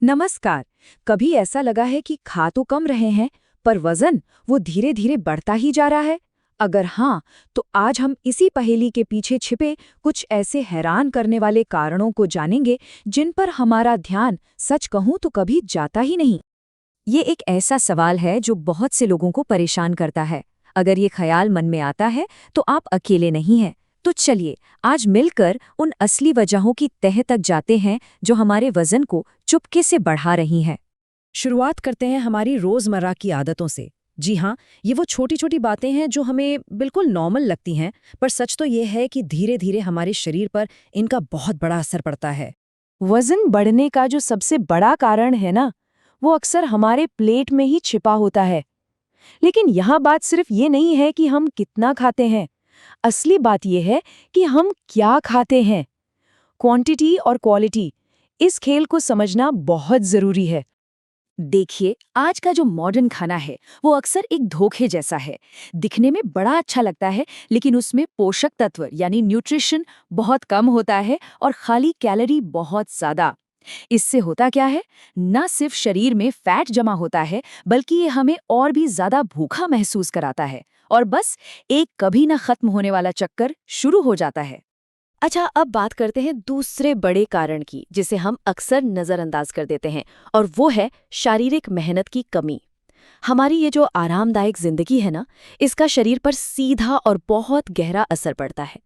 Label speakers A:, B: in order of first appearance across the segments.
A: नमस्कार। कभी ऐसा लगा है कि खा तो कम रहे हैं पर वजन वो धीरे धीरे बढ़ता ही जा रहा है? अगर हाँ, तो आज हम इसी पहेली के पीछे छिपे कुछ ऐसे हैरान करने वाले कारणों को जानेंगे जिन पर हमारा ध्यान सच कहूं तो कभी जाता ही नहीं। ये एक ऐसा सवाल है जो बहुत से लोगों को परेशान करता है। अगर ये ख्याल मन में आता है तो आप अकेले नहीं हैं। तो चलिए आज मिलकर उन असली वजहों की तह तक जाते हैं जो हमारे वजन को चुपके से बढ़ा रही हैं।
B: शुरुआत करते हैं हमारी रोजमर्रा की आदतों से। जी हाँ, ये वो छोटी छोटी बातें हैं जो हमें बिल्कुल नॉर्मल लगती हैं, पर सच तो ये है कि धीरे धीरे हमारे शरीर पर इनका बहुत बड़ा असर पड़ता है।
C: वजन बढ़ने का जो सबसे बड़ा कारण है ना, वो अक्सर हमारे प्लेट में ही छिपा होता है। लेकिन यहाँ बात सिर्फ ये नहीं है कि हम कितना खाते हैं। असली बात ये है कि हम क्या खाते हैं। क्वांटिटी और क्वालिटी, इस खेल को समझना बहुत जरूरी है।
A: देखिए, आज का जो मॉडर्न खाना है वो अक्सर एक धोखे जैसा है। दिखने में बड़ा अच्छा लगता है लेकिन उसमें पोषक तत्व यानी न्यूट्रिशन बहुत कम होता है और खाली कैलोरी बहुत ज्यादा। इससे होता क्या है? न सिर्फ शरीर में फैट जमा होता है बल्कि ये हमें और भी ज्यादा भूखा महसूस कराता है और बस एक कभी न खत्म होने वाला चक्कर शुरू हो जाता है।
D: अच्छा, अब बात करते हैं दूसरे बड़े कारण की जिसे हम अक्सर नज़रअंदाज कर देते हैं, और वो है शारीरिक मेहनत की कमी। हमारी ये जो आरामदायक जिंदगी है ना, इसका शरीर पर सीधा और बहुत गहरा असर पड़ता है।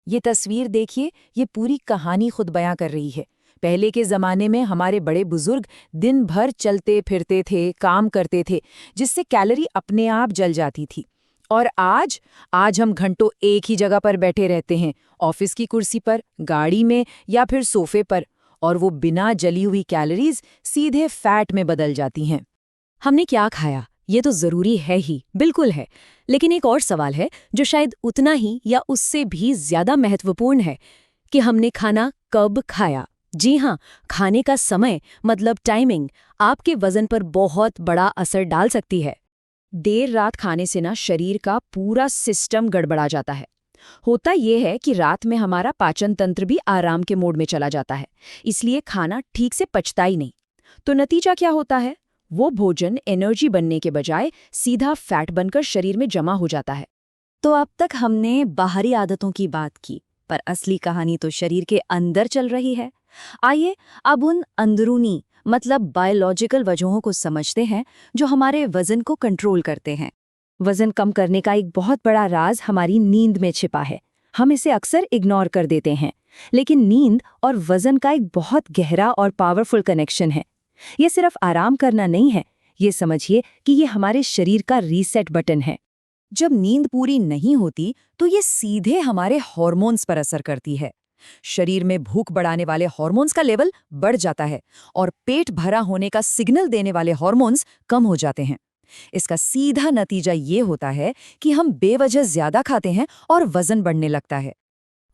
A: ये तस्वीर देखिए, ये पूरी कहानी खुद बयां कर रही है। पहले के जमाने में हमारे बड़े बुजुर्ग दिन भर चलते फिरते थे, काम करते थे, जिससे कैलोरी अपने आप जल जाती थी। और आज हम घंटों एक ही जगह पर बैठे रहते हैं, ऑफिस की कुर्सी पर, गाड़ी में या फिर सोफे पर, और वो बिना जली हुई कैलोरीज सीधे फैट में बदल जाती हैं।
D: हमने क्या खाया, ये तो ज़रूरी है ही, बिल्कुल है। लेकिन एक और सवाल है जो शायद उतना ही या उससे भी ज़्यादा महत्वपूर्ण है कि हमने खाना कब खाया। जी हाँ, खाने का समय मतलब टाइमिंग आपके वजन पर बहुत बड़ा असर डाल सकती है। देर रात खाने से ना शरीर का पूरा सिस्टम गड़बड़ा जाता है। होता यह है कि रात में हमारा पाचन तंत्र भी आराम के मोड में चला जाता है, इसलिए खाना ठीक से पचता ही नहीं। तो नतीजा क्या होता है? वो भोजन एनर्जी बनने के बजाय सीधा फैट बनकर शरीर में जमा हो जाता है।
A: तो अब तक हमने बाहरी आदतों की बात की, पर असली कहानी तो शरीर के अंदर चल रही है। आइए अब उन अंदरूनी मतलब बायोलॉजिकल वजहों को समझते हैं जो हमारे वजन को कंट्रोल करते हैं। वजन कम करने का एक बहुत बड़ा राज हमारी नींद में छिपा है। हम इसे अक्सर इग्नोर कर देते हैं, लेकिन नींद और वजन का एक बहुत गहरा और पावरफुल कनेक्शन है। ये सिर्फ आराम करना नहीं है, ये समझिए कि ये हमारे शरीर का रीसेट बटन है। जब नींद पूरी नहीं होती तो ये सीधे हमारे हार्मोन्स पर असर करती है। शरीर में भूख बढ़ाने वाले हार्मोन्स का लेवल बढ़ जाता है और पेट भरा होने का सिग्नल देने वाले हार्मोन्स कम हो जाते हैं। इसका सीधा नतीजा ये होता है कि हम बेवजह ज्यादा खाते हैं और वजन बढ़ने लगता है।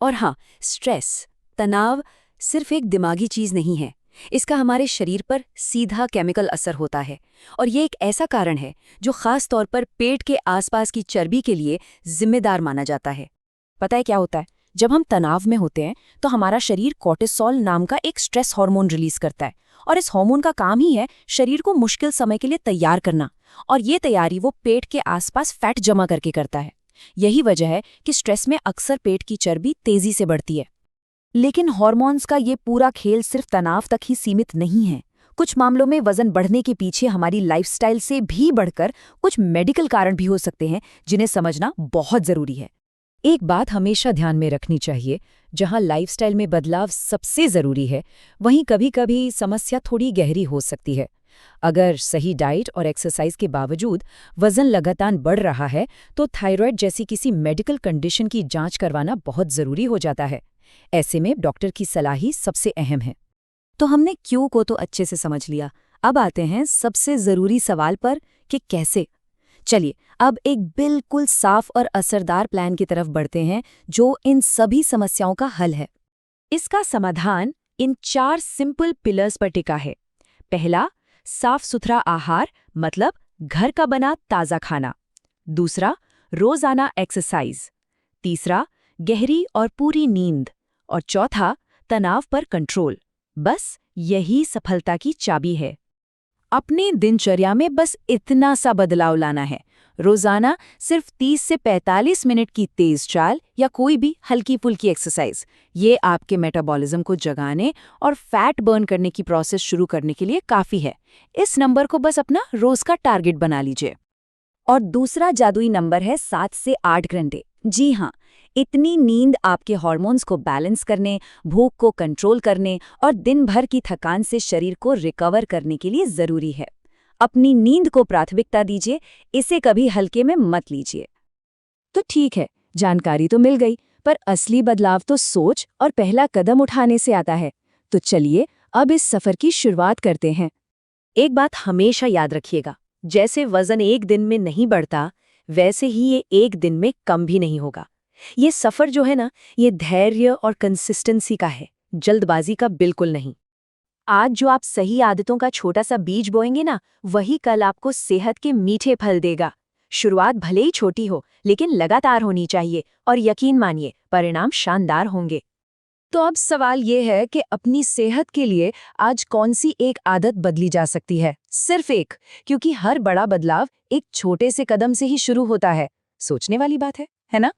D: और हाँ, स्ट्रेस, तनाव सिर्फ एक दिमागी चीज़ नहीं है, इसका हमारे शरीर पर सीधा केमिकल असर होता है। और ये एक ऐसा कारण है जो खास तौर पर पेट के आसपास की चर्बी के लिए जिम्मेदार माना जाता है।
A: पता है क्या होता है? जब हम तनाव में होते हैं तो हमारा शरीर कोर्टिसोल नाम का एक स्ट्रेस हार्मोन रिलीज करता है, और इस हार्मोन का काम ही है शरीर को मुश्किल समय के लिए तैयार करना। और ये तैयारी वो पेट के आसपास फैट जमा करके करता है। यही वजह है कि स्ट्रेस में अक्सर पेट की चर्बी तेजी से बढ़ती है। लेकिन हार्मोन्स का ये पूरा खेल सिर्फ तनाव तक ही सीमित नहीं है। कुछ मामलों में वजन बढ़ने के पीछे हमारी लाइफस्टाइल से भी बढ़कर कुछ मेडिकल कारण भी हो सकते हैं, जिन्हें समझना बहुत जरूरी है। एक बात हमेशा ध्यान में रखनी चाहिए, जहां लाइफस्टाइल में बदलाव सबसे जरूरी है, वहीं कभी-कभी समस्या थोड़ी गहरी हो सकती है। अगर सही डाइट और एक्सरसाइज के बावजूद वजन लगातार बढ़ रहा है, तो थायराइड जैसी किसी मेडिकल कंडीशन की जांच करवाना बहुत जरूरी हो जाता है। ऐसे में डॉक्टर की सलाह ही सबसे अहम है। तो हमने क्यों को तो अच्छे से समझ लिया। अब आते हैं सबसे जरूरी सवाल पर कि कैसे। चलिए अब एक बिल्कुल साफ और असरदार प्लान की तरफ बढ़ते हैं जो इन सभी समस्याओं का हल है। इसका समाधान इन 4 सिंपल पिलर्स पर टिका है। पहला, साफ सुथरा आहार मतलब घर का बना ताज़ा खाना। दूसरा, रोजाना एक्सरसाइज। तीसरा, गहरी और पूरी नींद। और चौथा, तनाव पर कंट्रोल। बस
C: यही सफलता की चाबी है। अपनी दिनचर्या में बस इतना सा बदलाव लाना है। रोजाना सिर्फ 30 से 45 मिनट की तेज चाल या कोई भी हल्की फुल्की एक्सरसाइज, ये आपके मेटाबॉलिज्म को जगाने और फैट बर्न करने की प्रोसेस शुरू करने के लिए काफी है। इस नंबर को बस अपना रोज का टारगेट बना लीजिए।
A: और दूसरा जादुई नंबर है 7 से 8 घंटे। जी हाँ, इतनी नींद आपके हार्मोन्स को बैलेंस करने, भूख को कंट्रोल करने और दिन भर की थकान से शरीर को रिकवर करने के लिए जरूरी है। अपनी नींद को प्राथमिकता दीजिए, इसे कभी हल्के में मत लीजिए।
C: तो ठीक है, जानकारी तो मिल गई, पर असली बदलाव तो सोच और पहला कदम उठाने से आता है। तो चलिए अब इस सफर की शुरुआत करते हैं।
D: एक बात हमेशा याद रखिएगा, जैसे वजन एक दिन में नहीं बढ़ता, वैसे ही ये एक दिन में कम भी नहीं होगा। ये सफर जो है ना, ये धैर्य और कंसिस्टेंसी का है, जल्दबाजी का बिल्कुल नहीं।
A: आज जो आप सही आदतों का छोटा सा बीज बोएंगे ना, वही कल आपको सेहत के मीठे फल देगा। शुरुआत भले ही छोटी हो, लेकिन लगातार होनी चाहिए और यकीन मानिए, परिणाम शानदार होंगे।
C: तो अब सवाल ये है कि अपनी सेहत के लिए आज कौन सी एक आदत बदली जा सकती है? सिर्फ एक, क्योंकि हर बड़ा बदलाव एक छोटे से कदम से ही शुरू होता है। सोचने वाली बात है ना?